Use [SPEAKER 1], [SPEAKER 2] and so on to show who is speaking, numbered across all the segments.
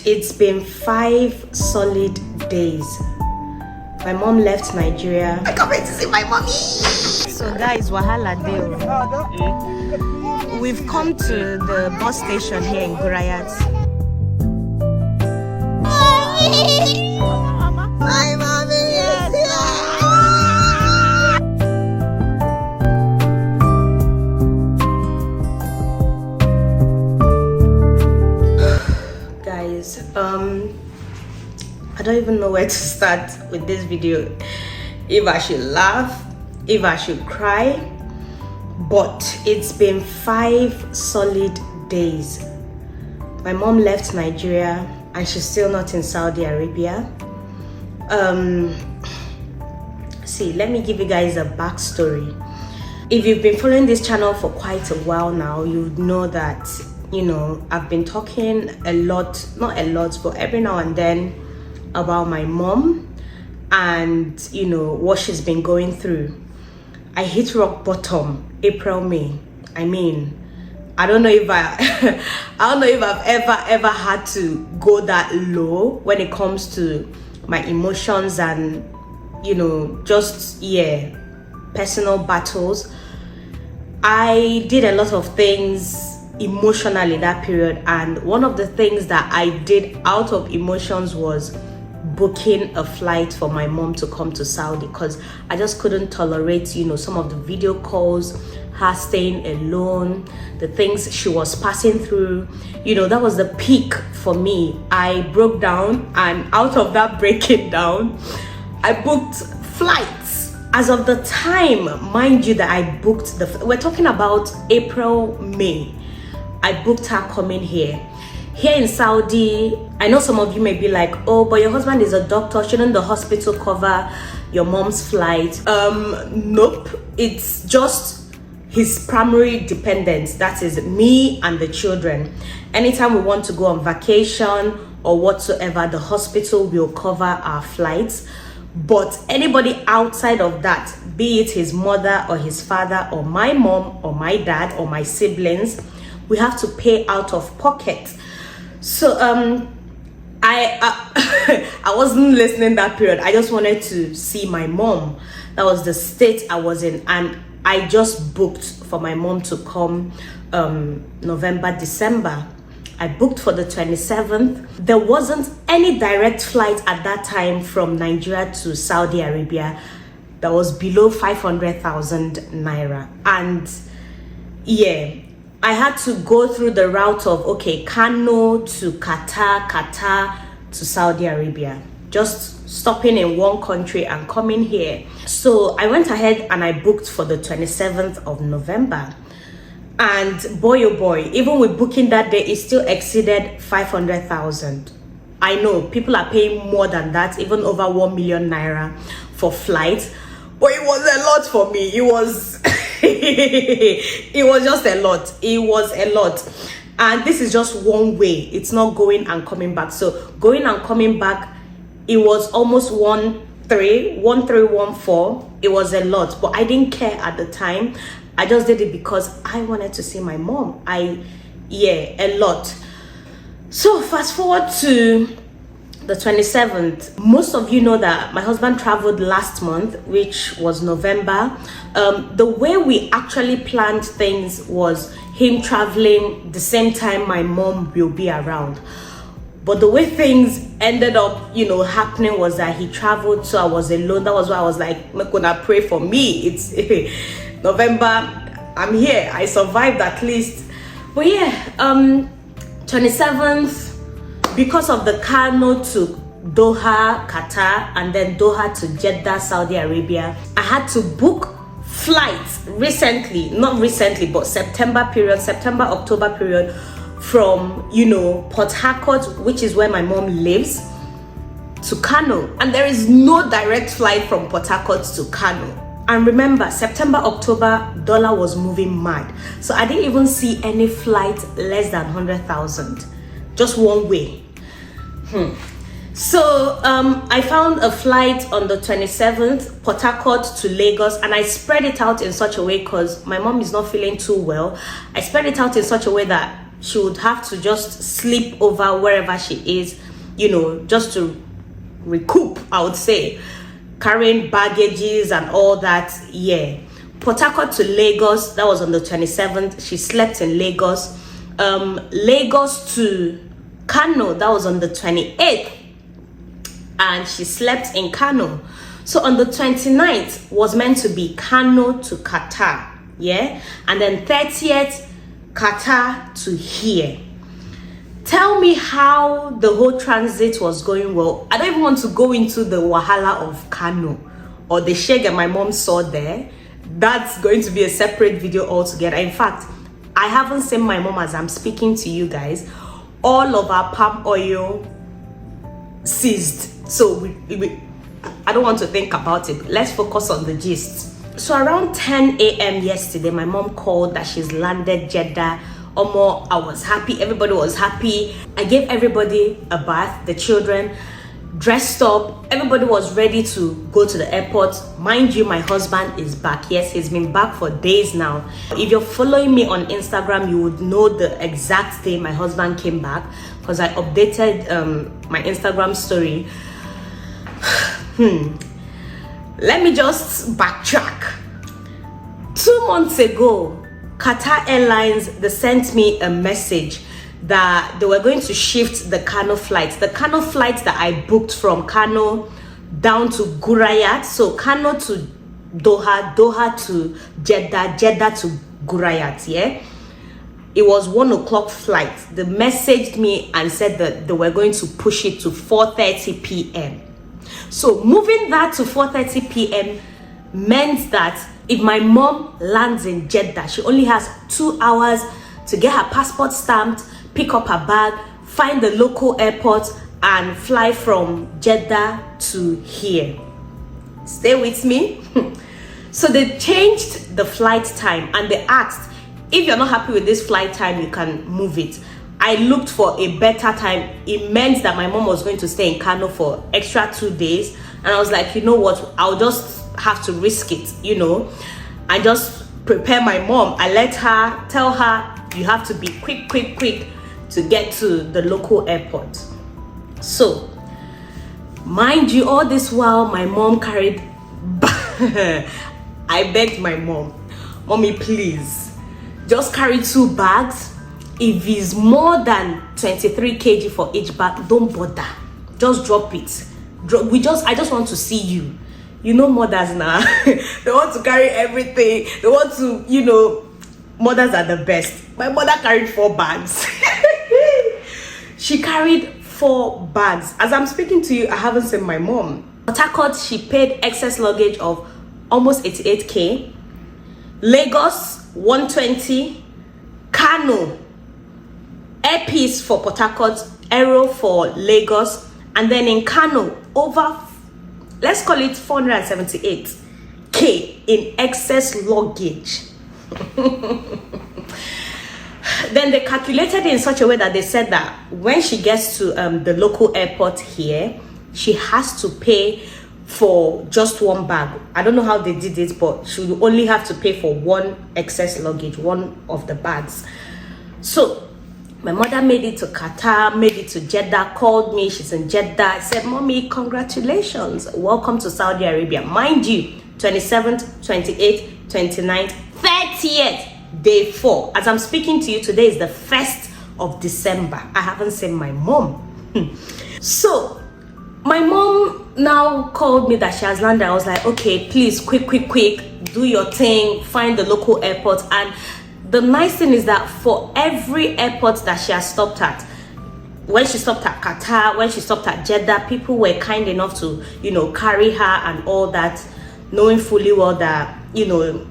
[SPEAKER 1] It's been 5 solid days. My mom left Nigeria. I can't wait to see my mommy. So guys, wahala deal. We've come to the bus station here in Gurayat. My mommy is here. Guys, I don't even know where to start with this video. If I should laugh, if I should cry, but it's been 5 solid days. My mom left Nigeria and she's still not in Saudi Arabia. See, let me give you guys a backstory. If you've been following this channel for quite a while now, you would know that, you know, I've been talking a lot, not a lot, but every now and then about my mom and, you know, what she's been going through. I hit rock bottom April, May. I mean, I don't know if I don't know if I've ever had to go that low when it comes to my emotions and, you know, just, yeah, personal battles. I did a lot of things emotionally that period, and one of the things that I did out of emotions was booking a flight for my mom to come to Saudi, because I just couldn't tolerate, you know, some of the video calls, her staying alone, the things she was passing through. You know, that was the peak for me. I broke down, and out of that breaking down, I booked flights. As of the time, mind you, that I booked we're talking about April, May, I booked her coming here in Saudi. I know some of you may be like, oh, but your husband is a doctor, shouldn't the hospital cover your mom's flight? Nope, it's just his primary dependents, that is me and the children. Anytime we want to go on vacation or whatsoever, the hospital will cover our flights. But anybody outside of that, be it his mother or his father or my mom or my dad or my siblings, we have to pay out of pocket. So I wasn't listening that period. I just wanted to see my mom. That was the state I was in, and I just booked for my mom to come November, December. I booked for the 27th. There wasn't any direct flight at that time from Nigeria to Saudi Arabia that was below 500,000 naira. And yeah, I had to go through the route of, okay, Kano to Qatar to Saudi Arabia, just stopping in one country and coming here. So I went ahead and I booked for the 27th of November. And boy, oh boy, even with booking that day, it still exceeded 500,000. I know people are paying more than that, even over 1 million naira for flights. But it was a lot for me. It was it was just a lot. It was a lot. And this is just one way. It's not going and coming back. So going and coming back, it was almost 1314. It was a lot, but I didn't care at the time. I just did it because I wanted to see my mom. Yeah, a lot. So fast forward to the 27th. Most of you know that my husband traveled last month, which was November. The way we actually planned things was him traveling the same time my mom will be around. But the way things ended up, you know, happening was that he traveled, so I was alone. That was why I was like, I'm gonna pray for me. It's November, I'm here. I survived at least. But yeah, 27th, because of the Kano to Doha, Qatar, and then Doha to Jeda, Saudi Arabia, I had to book flights recently, not recently, but September, October period, from, you know, Port Harcourt, which is where my mom lives, to Kano. And there is no direct flight from Port Harcourt to Kano. And remember, September, October, dollar was moving mad. So I didn't even see any flight less than 100,000. Just one way. So I found a flight on the 27th, Port Harcourt to Lagos, and I spread it out in such a way, because my mom is not feeling too well. I spread it out in such a way that she would have to just sleep over wherever she is, you know, just to recoup, I would say, carrying baggages and all that. Yeah. Port Harcourt to Lagos, that was on the 27th. She slept in Lagos. Lagos to Kano, that was on the 28th, and she slept in Kano. So on the 29th was meant to be Kano to Qatar, yeah, and then 30th Qatar to here. Tell me how the whole transit was going. Well, I don't even want to go into the wahala of Kano or the shege my mom saw there. That's going to be a separate video altogether. In fact, I haven't seen my mom as I'm speaking to you guys. All of our palm oil ceased. So I don't want to think about it. Let's focus on the gist. So around 10 a.m. yesterday, my mom called that she's landed Jeda. Omo, I was happy. Everybody was happy. I gave everybody a bath, the children dressed up. Everybody was ready to go to the airport. Mind you, my husband is back. Yes, he's been back for days now. If you're following me on Instagram, you would know the exact day my husband came back, because I updated my Instagram story. Let me just backtrack. 2 months ago, Qatar Airlines, they sent me a message that they were going to shift the Kano flights. The Kano flights that I booked from Kano down to Gurayat. So Kano to Doha, Doha to Jeda, Jeda to Gurayat, yeah? It was 1 o'clock flight. They messaged me and said that they were going to push it to 4:30 p.m. So moving that to 4:30 p.m. meant that if my mom lands in Jeddah, she only has 2 hours to get her passport stamped, pick up her bag, find the local airport, and fly from Jeddah to here. Stay with me. So they changed the flight time and they asked, if you're not happy with this flight time, you can move it. I looked for a better time. It meant that my mom was going to stay in Kano for extra 2 days. And I was like, you know what? I'll just have to risk it, you know. I just prepare my mom. I let her, tell her, you have to be quick to get to the local airport. So, mind you, all this while, my mom carried I begged my mom, mommy, please, just carry 2 bags. If it's more than 23 kg for each bag, don't bother. Just drop it. I just want to see you. You know mothers now. They want to carry everything. They want to, you know, mothers are the best. My mother carried 4 bags. She carried 4 bags. As I'm speaking to you, I haven't seen my mom. Port Harcourt, she paid excess luggage of almost 88k. Lagos, 120. Kano, airpiece for Port Harcourt, Aero for Lagos, and then in Kano, over, let's call it 478k in excess luggage. Then they calculated it in such a way that they said that when she gets to the local airport here, she has to pay for just 1 bag. I don't know how they did it, but she would only have to pay for 1 excess luggage, 1 of the bags. So my mother made it to Qatar, made it to Jeddah, called me. She's in Jeddah. I said, mommy, congratulations. Welcome to Saudi Arabia. Mind you, 27th, 28th, 29th, 30th, day 4. As I'm speaking to you, today is the 1st of December. I haven't seen my mom. So my mom now called me that she has landed. I was like, okay, please, quick, do your thing, find the local airport. And the nice thing is that for every airport that she has stopped at, when she stopped at Qatar, when she stopped at Jeddah, people were kind enough to, you know, carry her and all that, knowing fully well that, you know,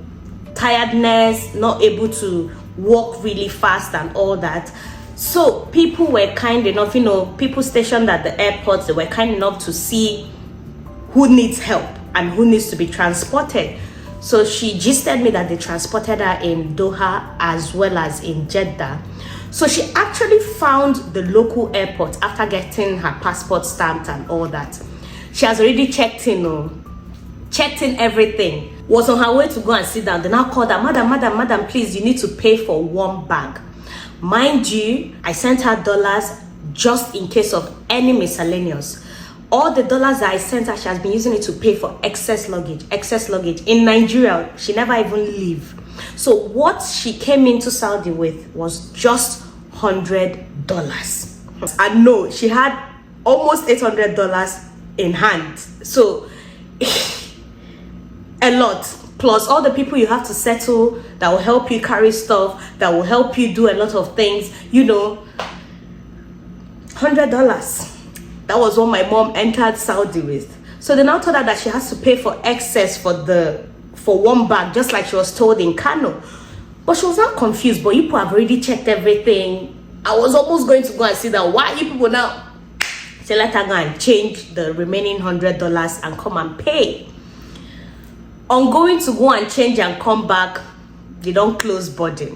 [SPEAKER 1] tiredness, not able to walk really fast and all that. So people were kind enough, you know, people stationed at the airports, they were kind enough to see who needs help and who needs to be transported. So she gisted me that they transported her in Doha as well as in Jeddah. So she actually found the local airport after getting her passport stamped and all that. She has already checked in everything. Was on her way to go and sit down. They now called her, madam, please, you need to pay for 1 bag. Mind you, I sent her dollars just in case of any miscellaneous. All the dollars that I sent her, she has been using it to pay for excess luggage. In Nigeria, she never even leave. So what she came into Saudi with was just $100. And no, she had almost $800 in hand. So a lot. Plus all the people you have to settle that will help you carry stuff, that will help you do a lot of things, you know. $100. That was what my mom entered Saudi with. So they now told her that she has to pay for excess for one bag, just like she was told in Kano. But she was not confused. But you people have already checked everything. I was almost going to go and see that. Why you people now? So let her go and change the remaining $100 and come and pay. On going to go and change and come back, they don't close body.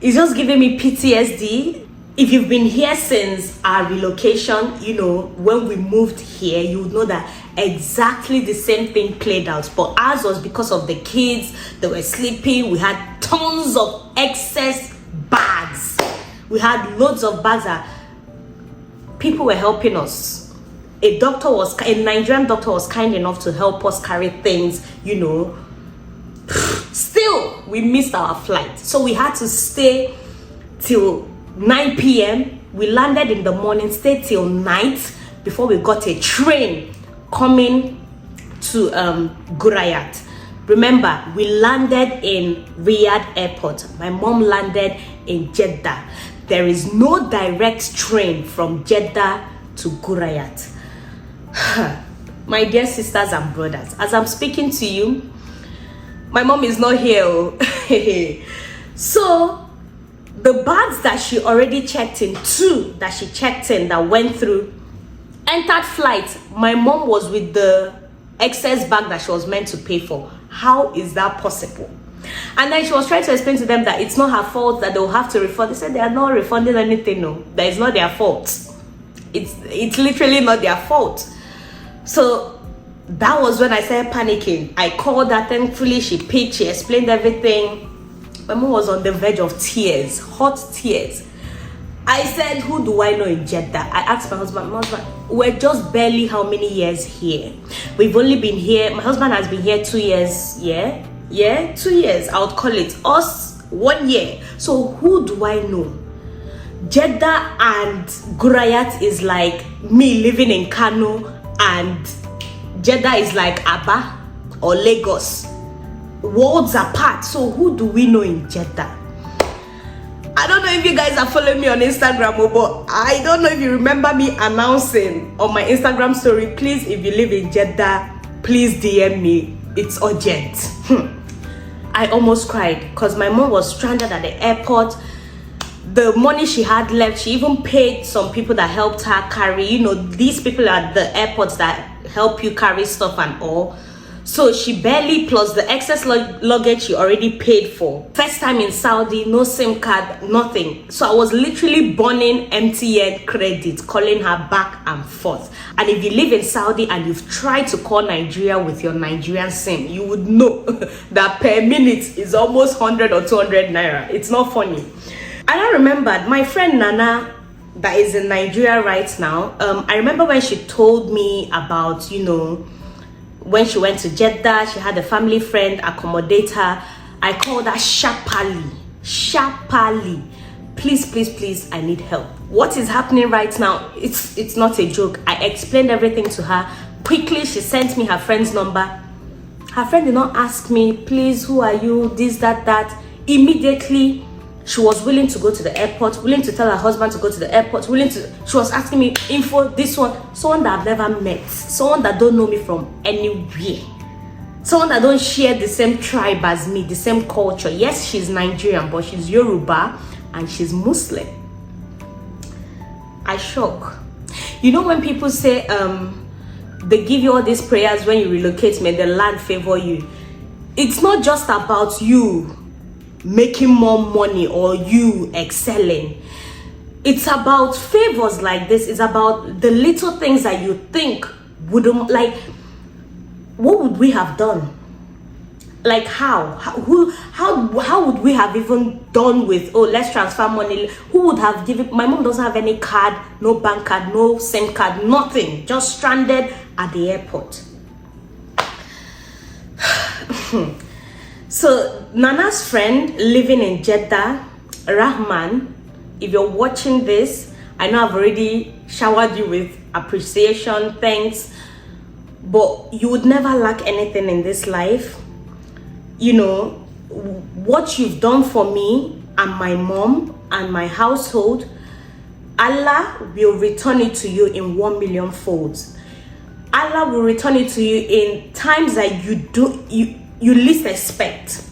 [SPEAKER 1] It's just giving me PTSD. If you've been here since our relocation, you know, when we moved here, you would know that exactly the same thing played out. But ours was because of the kids, they were sleeping. We had tons of excess bags. We had loads of bags that people were helping us. A Nigerian doctor was kind enough to help us carry things, you know. Still, we missed our flight. So we had to stay till 9 p.m. We landed in the morning, stayed till night before we got a train coming to Gurayat. Remember, we landed in Riyadh Airport. My mom landed in Jeddah. There is no direct train from Jeddah to Gurayat. My dear sisters and brothers, as I'm speaking to you, my mom is not here. So the bags that she already checked in, that went through, entered flight. My mom was with the excess bag that she was meant to pay for. How is that possible? And then she was trying to explain to them that it's not her fault, that they'll have to refund. They said they are not refunding anything. No, that is not their fault. It's literally not their fault. So that was when I started panicking. I called her. Thankfully, she picked. She explained everything. My mom was on the verge of tears, hot tears. I said, who do I know in Jeddah? I asked my husband, we're just barely how many years here? We've only been here, my husband has been here 2 years, yeah, 2 years, I would call it. Us, 1 year. So who do I know? Jeddah and Gurayat is like me living in Kano, and Jeddah is like Aba or Lagos. Worlds apart. So who do we know in Jeddah? I don't know if you guys are following me on Instagram, but I don't know if you remember me announcing on my Instagram story, please, if you live in Jeddah, please DM me, it's urgent. I almost cried because my mom was stranded at the airport. The money she had left, she even paid some people that helped her carry, you know, these people at the airports that help you carry stuff and all. So she barely, plus the excess luggage she already paid for. First time in Saudi, no SIM card, nothing. So I was literally burning MTN credit, calling her back and forth. And if you live in Saudi and you've tried to call Nigeria with your Nigerian SIM, you would know that per minute is almost 100 or 200 naira. It's not funny. And I remembered my friend Nana that is in Nigeria right now. I remember when she told me about, you know, when she went to Jeddah, she had a family friend accommodate her. I called her sharply. Please, I need help. What is happening right now? It's not a joke. I explained everything to her. Quickly, she sent me her friend's number. Her friend did not ask me, please, who are you? This, that. Immediately, she was willing to go to the airport, willing to tell her husband to go to the airport, she was asking me info, this one, someone that I've never met, someone that don't know me from anywhere, someone that don't share the same tribe as me, the same culture. Yes, she's Nigerian, but she's Yoruba and she's Muslim. I shock. You know when people say, they give you all these prayers when you relocate, may the land favor you. It's not just about you making more money or you excelling. It's about favors like this. It's about the little things that you think wouldn't, like, what would we have done? Like how would we have even done with, oh, let's transfer money? Who would have given? My mom doesn't have any card, no bank card, no SIM card, nothing, just stranded at the airport. So Nana's friend living in Jeda, Rahman, if you're watching this, I know I've already showered you with appreciation, thanks, but you would never lack anything in this life. You know, what you've done for me and my mom and my household, Allah will return it to you in 1 million folds. Allah will return it to you in times that you least expect.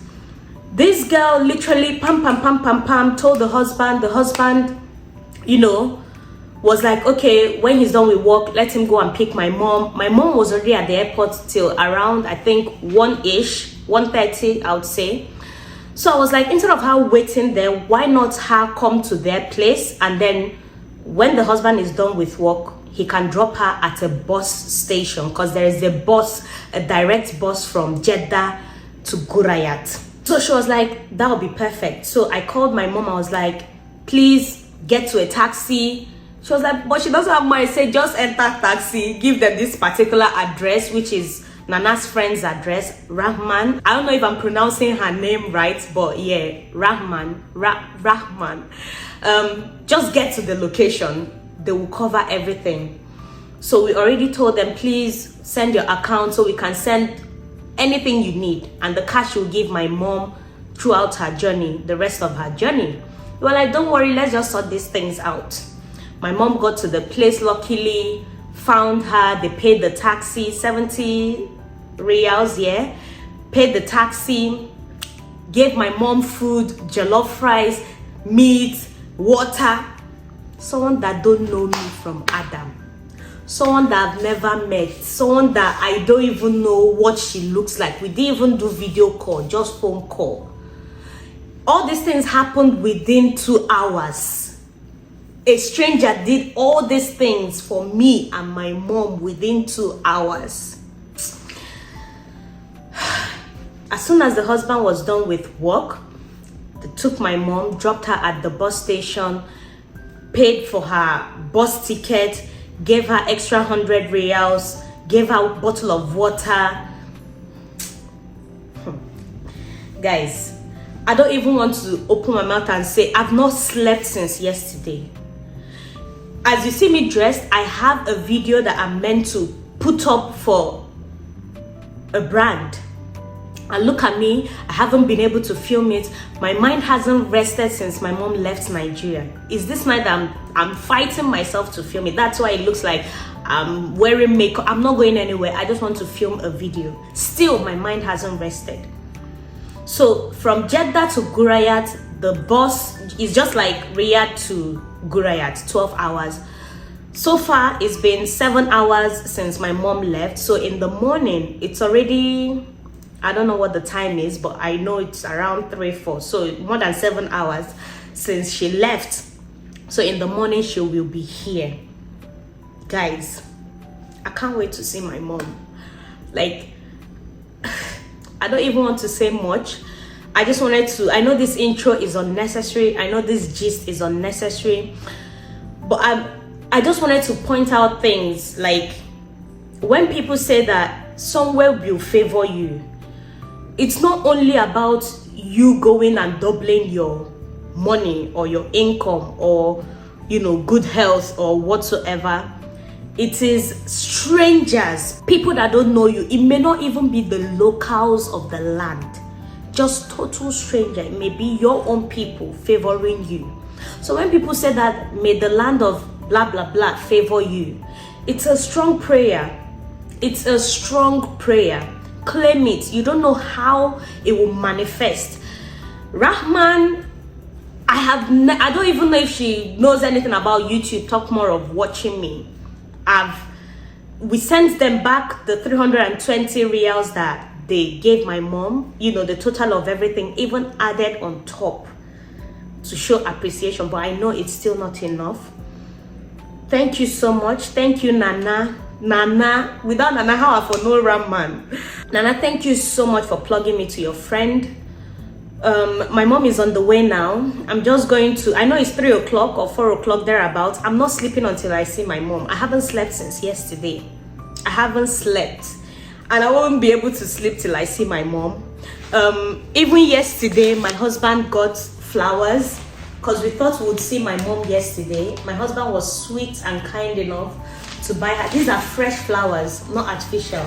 [SPEAKER 1] This girl literally pam told the husband, you know, was like, okay, when he's done with work, let him go and pick my mom. My mom was already at the airport till around, I think, 1:30, I would say. So I was like, instead of her waiting there, why not her come to their place, and then when the husband is done with work, he can drop her at a bus station, because there is a direct bus from Jeddah to Gurayat. So she was like, that would be perfect. So I called my mom. I was like, please get to a taxi. She was like, but she doesn't have money. I said, just enter taxi, give them this particular address, which is Nana's friend's address, Rahman. I don't know if I'm pronouncing her name right, but yeah, Rahman. Just get to the location. They will cover everything. So we already told them, please send your account so we can send anything you need, and the cash will give my mom throughout her journey, the rest of her journey. We were like, don't worry, let's just sort these things out. My mom got to the place, luckily found her. They paid the taxi, 70 reals, yeah. Paid the taxi, gave my mom food, jollof rice, meat, water. Someone that don't know me from Adam, someone that I've never met, someone that I don't even know what she looks like. We didn't even do video call, just phone call. All these things happened within 2 hours. A stranger did all these things for me and my mom within 2 hours. As soon as the husband was done with work, they took my mom, dropped her at the bus station, paid for her bus ticket, gave her extra 100 reals, gave her a bottle of water. Guys, I don't even want to open my mouth and say I've not slept since yesterday. As you see me dressed, I have a video that I'm meant to put up for a brand. And look at me, I haven't been able to film it. My mind hasn't rested since my mom left Nigeria. Is this night that I'm fighting myself to film it? That's why it looks like I'm wearing makeup. I'm not going anywhere. I just want to film a video. Still, my mind hasn't rested. So from Jeddah to Gurayat, the bus is just like Riyadh to Gurayat, 12 hours. So far, it's been 7 hours since my mom left. So in the morning, it's already, I don't know what the time is, but I know it's around 3-4. So more than 7 hours since she left. So in the morning, she will be here. Guys, I can't wait to see my mom. Like, I don't even want to say much. I just wanted to, I know this intro is unnecessary. I know this gist is unnecessary. But I just wanted to point out things like, when people say that somewhere will favor you, it's not only about you going and doubling your money or your income or, you know, good health or whatsoever. It is strangers, people that don't know you. It may not even be the locals of the land, just total stranger. It may be your own people favoring you. So when people say that, may the land of blah blah blah favor you, it's a strong prayer. It's a strong prayer. Claim it. You don't know how it will manifest. Rahman, I don't even know if she knows anything about YouTube. Talk more of watching me. We sent them back the 320 reals that they gave my mom, you know, the total of everything, even added on top to show appreciation. But I know it's still not enough. Thank you so much. Thank you, Nana. Nana. Without Nana, how I for no ram man. Nana, thank you so much for plugging me to your friend. My mom is on the way now. I'm just going to, I know it's 3 o'clock or 4 o'clock thereabouts. I'm not sleeping until I see my mom. I haven't slept since yesterday. I haven't slept. And I won't be able to sleep till I see my mom. Even yesterday, my husband got flowers because we thought we would see my mom yesterday. My husband was sweet and kind enough to buy her. These are fresh flowers, not artificial.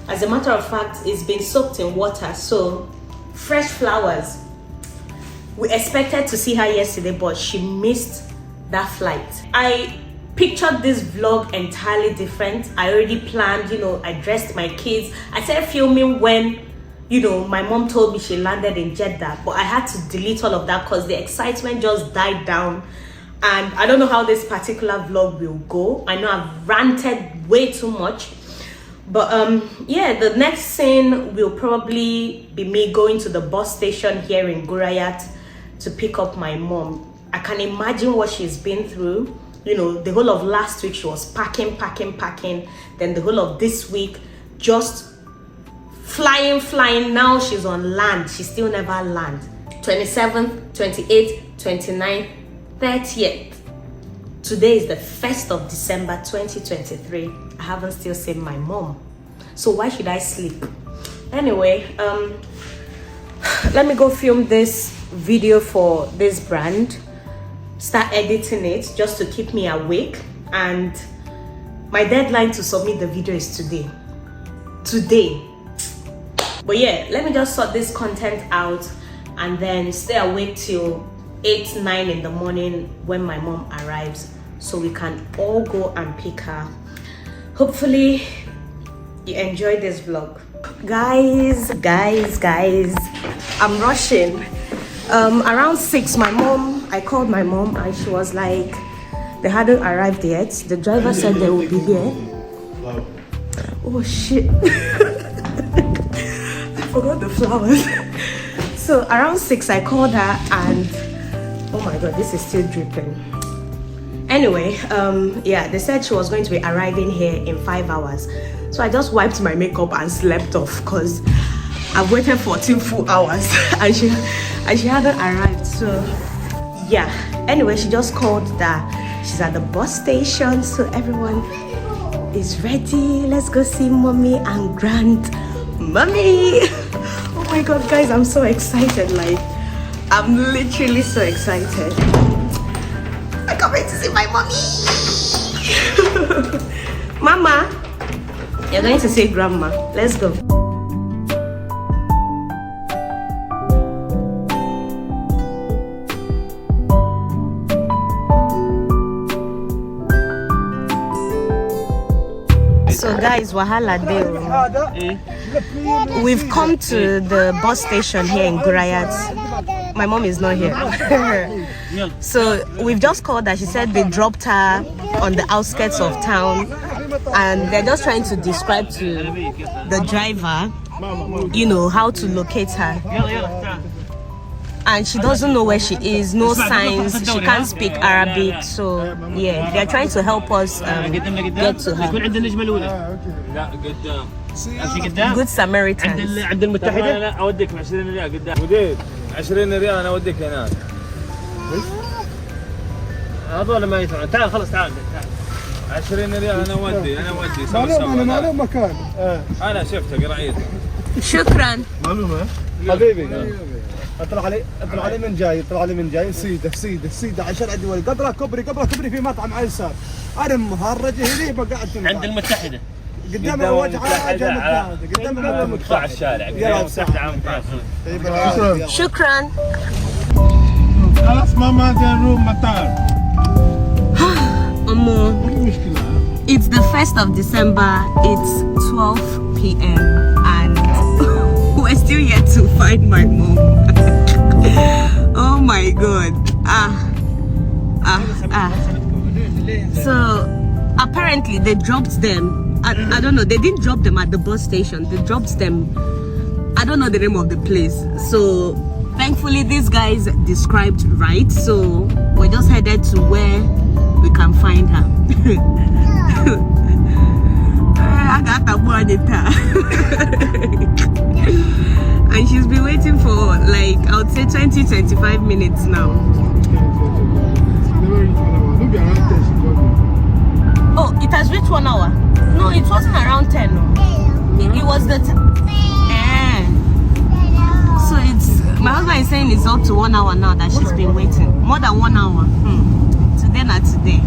[SPEAKER 1] As a matter of fact, it's been soaked in water, so fresh flowers. We expected to see her yesterday, but she missed that flight. I pictured this vlog entirely different. I already planned, you know, I dressed my kids. I started filming when, you know, my mom told me she landed in Jeda, but I had to delete all of that because the excitement just died down. And I don't know how this particular vlog will go. I know I've ranted way too much. But yeah, the next scene will probably be me going to the bus station here in Gurayat to pick up my mom. I can imagine what she's been through. You know, the whole of last week she was packing. Then the whole of this week just flying. Now she's on land. She still never land. 27th, 28th, 29th, 30th. Today is the 1st of December 2023. I haven't still seen my mom. So why should I sleep? Anyway, let me go film this video for this brand. Start editing it just to keep me awake. And my deadline to submit the video is today. But yeah, let me just sort this content out and then stay awake till 8, 9 in the morning when my mom arrives, so we can all go and pick her. Hopefully you enjoyed this vlog. Guys, I'm rushing. Around 6, I called my mom and she was like, they hadn't arrived yet. The driver said they would be here. Oh shit. I forgot the flowers. So around 6 I called her and oh my god, this is still dripping. Anyway, yeah, they said she was going to be arriving here in 5 hours. So I just wiped my makeup and slept off because I've waited 14 full hours and she hadn't arrived. So yeah, anyway, she just called that she's at the bus station, so everyone is ready. Let's go see mommy and grandmommy. Oh my god, guys, I'm so excited. Like, I'm literally so excited. I can't wait to see my mommy. Mama, you're going to see grandma. Let's go. So guys, wahala day. We've come to the bus station here in Gurayat. My mom is not here. So we've just called her. She said they dropped her on the outskirts of town and they're just trying to describe to the driver, you know, how to locate her. And she doesn't know where she is, no signs, she can't speak Arabic, so yeah, they're trying to help us get to her. Good Samaritans.
[SPEAKER 2] عند المتحدة لا أوديك ب 20 ريال قدام. وديك 20 ريال أنا أوديك هناك. هذول ما يدفعون. تعال خلص تعال. 20 ريال أنا أودي معلوم مكان. أنا شفته قرعيته.
[SPEAKER 1] شكرا.
[SPEAKER 2] معلومة. حبيبي. اطلع علي من جاي سيده عشان عندي ولد قبله كبري في مطعم على اليسار. انا مهرجه هني بقعد عند المتحده قدام وجهه قدام مقطع الشارع
[SPEAKER 1] شكرا.
[SPEAKER 2] خلاص ماما روم مطار.
[SPEAKER 1] It's the 1st of December. It's 12 p.m. and we're still yet to find my mom. Oh my god. So apparently they dropped them. I don't know, they didn't drop them at the bus station, they dropped them, I don't know the name of the place. So thankfully these guys described right, so we're just headed to where we can find her. And she's been waiting for like I would say 20-25 minutes now. Oh, it has reached 1 hour. No, it wasn't around 10. No. It was the so it's my husband is saying it's up to 1 hour now that she's been waiting. More than 1 hour. Today not today.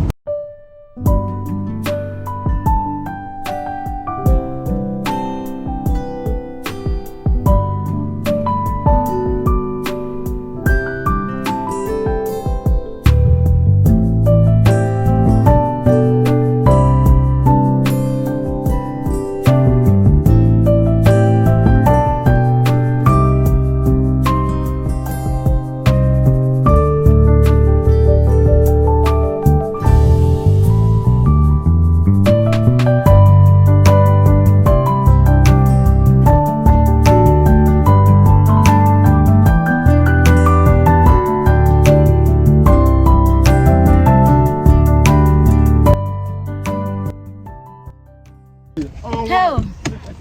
[SPEAKER 1] Oh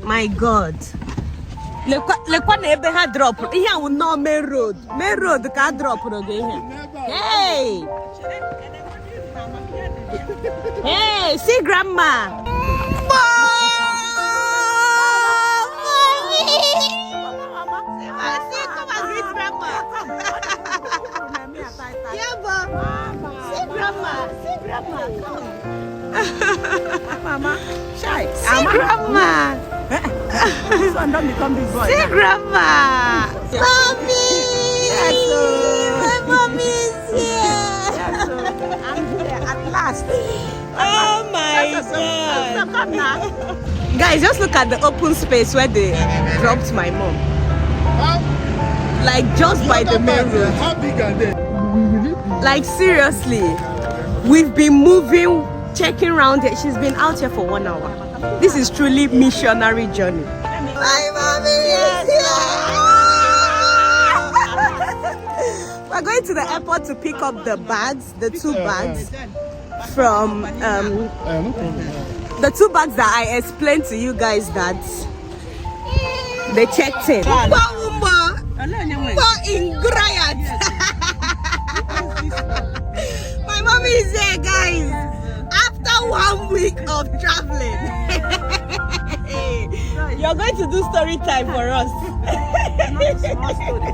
[SPEAKER 1] my God. Lekwa na ebe ha drop. Ihe ahụ no main road. Main road ka drop roge ihe. Hey! Hey, see grandma. Come and greet grandma. Yeah, Bob. See grandma. See grandma. Come. Mama, shy. See grandma. This one don't become big boy. See grandma. Mommy. Yes, my mommy is here. Yes, I'm here at last. Oh my God. Come now. Guys, just look at the open space where they dropped my mom. Like just by the main road. How big are they? Like seriously, we've been moving, checking around here. She's been out here for 1 hour. This is truly missionary journey. My mommy is here. We're going to the airport to pick up the bags, the 2 bags from the 2 bags that I explained to you guys that they checked in. My mommy is here, guys. After 1 week of traveling, you're going to do story time for us. Not small story.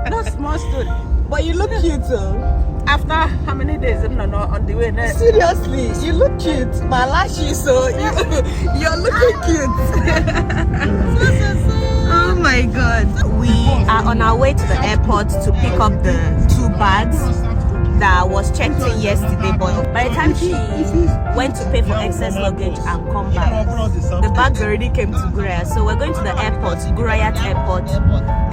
[SPEAKER 1] Not small story. But you look cute, too. After how many days? No, on the way there. Seriously, you look cute. My lashes, so you're looking cute. Oh my God. We are on our way to the airport to pick up the 2 bags that was checked in yesterday, but by the time she went to pay for excess luggage and come back, the bags already came to Guraya. So we're going to the airport, Gurayat Airport.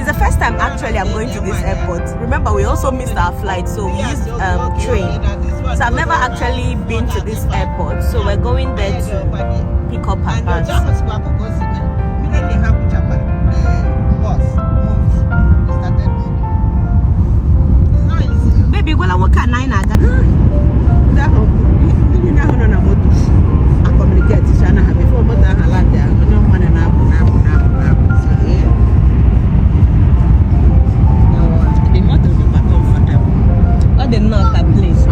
[SPEAKER 1] It's the first time actually I'm going to this airport. Remember, we also missed our flight, so we used train. So I've never actually been to this airport. So we're going there to pick up her bags. Baby, well, I work at 9 aga. What the knock at place?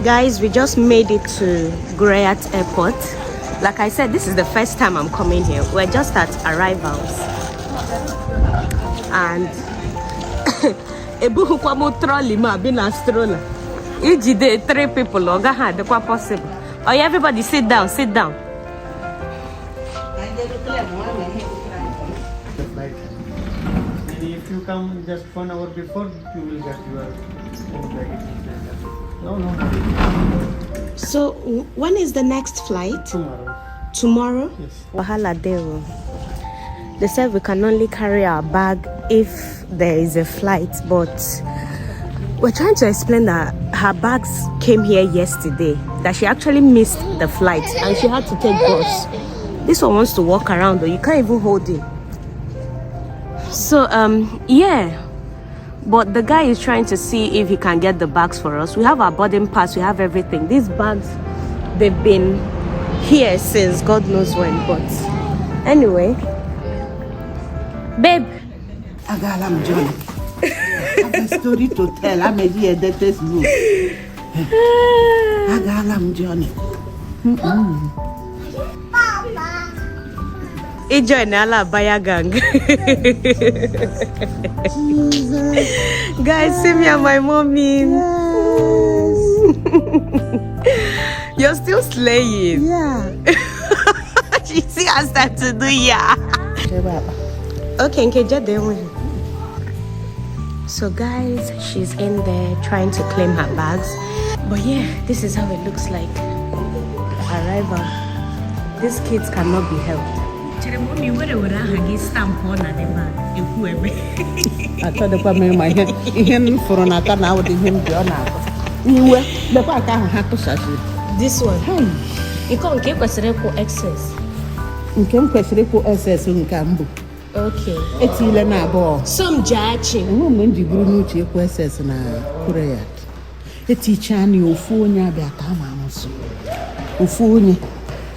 [SPEAKER 1] Guys, we just made it to Gurayat Airport. Like I said, this is the first time I'm coming here. We're just at arrivals. And Ijide 3 people, possible. Oh yeah, everybody sit down, sit down.
[SPEAKER 3] If you come just 1 hour before, you will get your own baggage. No.
[SPEAKER 1] So when is the next flight? Tomorrow?
[SPEAKER 2] Yes.
[SPEAKER 1] Wahala Deo. They said we can only carry our bag if there is a flight, but we're trying to explain that her bags came here yesterday, that she actually missed the flight and she had to take bus. This one wants to walk around though, you can't even hold it. So yeah, but the guy is trying to see if he can get the bags for us. We have our boarding pass, we have everything. These bags, they've been here since God knows when, but anyway. Babe,
[SPEAKER 3] I'm Johnny. I have a story to tell. I'm a dear debtor's room. I'm Johnny.
[SPEAKER 1] Join Ala Baya gang. Guys, see me and my mommy. Yes. You're still slaying.
[SPEAKER 3] Yeah.
[SPEAKER 1] She still has time to do Okay, Jeda. So guys, she's in there trying to claim her bags. But yeah, this is how it looks like. Arrival. These kids cannot be helped. Mommy, what would I have stamp on the bag? Ekwueme.
[SPEAKER 3] I told the woman my hand for an account now with him. The back I have to search it.
[SPEAKER 1] This one. You can't keep a circle excess.
[SPEAKER 3] You can't question SS in Cambo.
[SPEAKER 1] Okay.
[SPEAKER 3] It's Elena Ball.
[SPEAKER 1] Some judging.
[SPEAKER 3] A woman, you grew to SS and a Korea. A teacher, you fool, you be a Tamamus. Ufuni.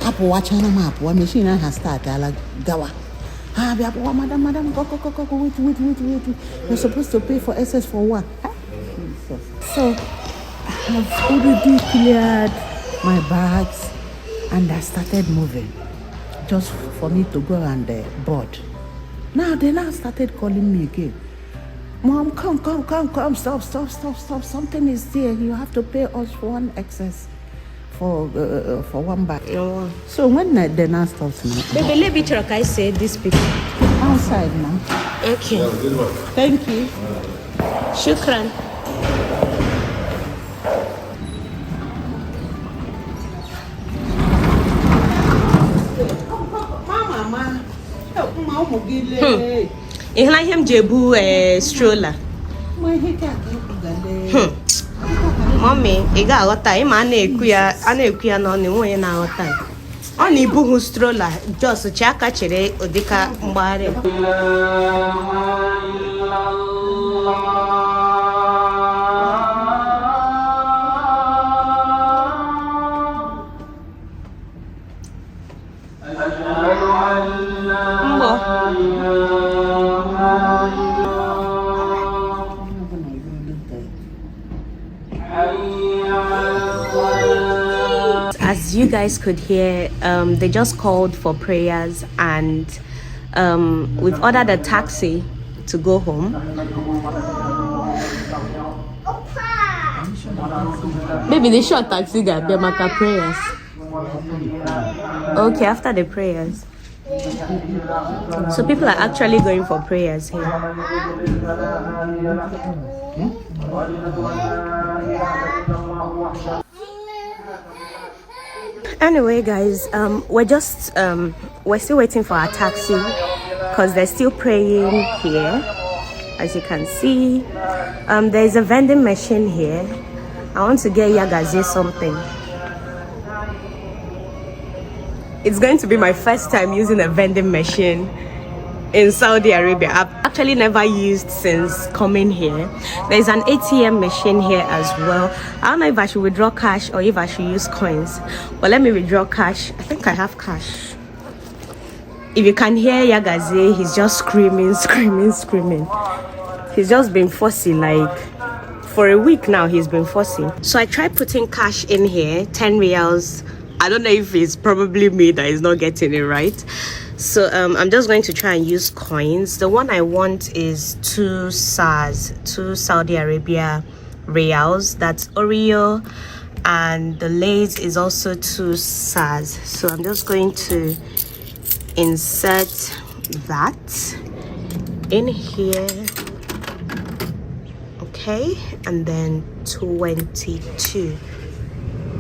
[SPEAKER 3] Up watching a map. One machine has started like Gawa. Ah, Madam, wait. You're supposed to pay for SS for what? So, I've already cleared my bags and I started moving. Just for me to go and board. Now they now started calling me again. Mom, come, stop. Something is there. You have to pay us for one excess for one bag.
[SPEAKER 1] Oh.
[SPEAKER 3] So when they now stops me.
[SPEAKER 1] Baby, let me try. I say these people.
[SPEAKER 3] Outside now.
[SPEAKER 1] Okay.
[SPEAKER 3] Thank you.
[SPEAKER 1] Shukran. It's like him Jebu stroller. Mommy, you got a lot of time. I know no one now time. Only Buhu stroller, just a chaka chere, Odika Mbare. As you guys could hear, they just called for prayers and we've ordered a taxi to go home. Maybe they short taxi guy, they make prayers. Okay, after the prayers. So people are actually going for prayers here. Anyway guys, we're still waiting for our taxi because they're still praying here. As you can see, there's a vending machine here. I want to get Yagaze something. It's going to be my first time using a vending machine in Saudi Arabia. I've actually never used since coming here. There's an ATM machine here as well. I don't know if I should withdraw cash or if I should use coins, but let me withdraw cash. I think I have cash. If you can hear Yagaze, he's just screaming. He's just been fussy, like for a week now he's been fussy. So I tried putting cash in here, 10 riyals. I don't know if it's probably me that is not getting it right. So I'm just going to try and use coins. The one I want is 2 SARS, 2 Saudi Arabia Reals. That's Oreo. And the Lay's is also 2 SARS. So I'm just going to insert that in here. Okay. And then 22.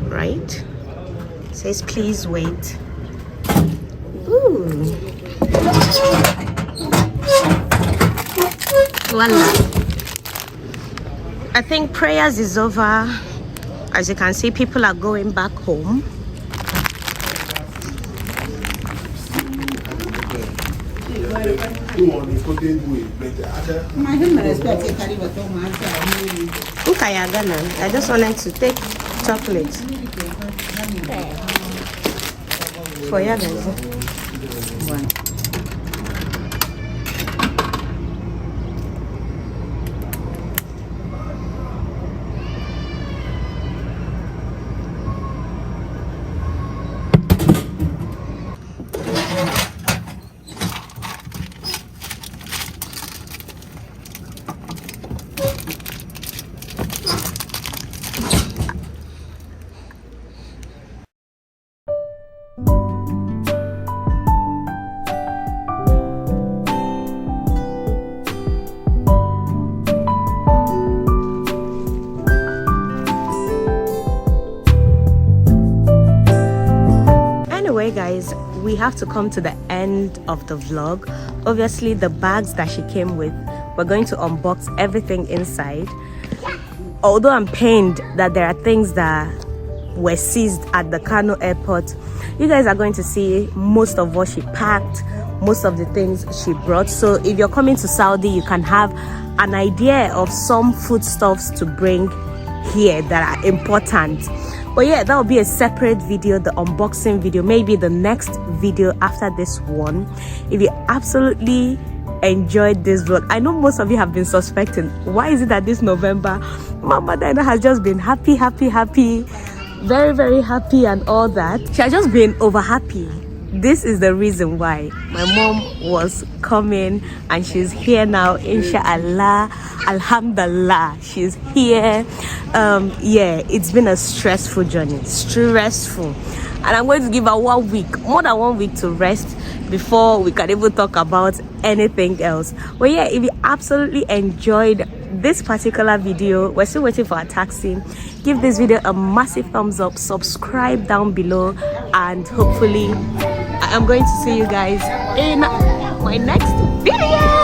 [SPEAKER 1] right? It says please wait. Ooh. Voila. I think prayers is over. As you can see, people are going back home. I just wanted to take chocolate for you guys. Anyway guys, we have to come to the end of the vlog. Obviously the bags that she came with, we're going to unbox everything inside. Although I'm pained that there are things that were seized at the Kano airport, you guys are going to see most of what she packed, most of the things she brought. So if you're coming to Saudi, you can have an idea of some foodstuffs to bring here that are important. But yeah, that will be a separate video, the unboxing video, maybe the next video after this one. If you absolutely enjoyed this vlog, I know most of you have been suspecting, why is it that this November Mama Dyna has just been happy, very, very happy and all that? She has just been over happy. This is the reason why. My mom was coming and she's here now, inshallah, alhamdulillah, she's here. Yeah, it's been a stressful journey, stressful, and I'm going to give her 1 week, more than 1 week to rest before we can even talk about anything else. But yeah, if you absolutely enjoyed this particular video, we're still waiting for a taxi. Give this video a massive thumbs up, subscribe down below, and hopefully I am going to see you guys in my next video.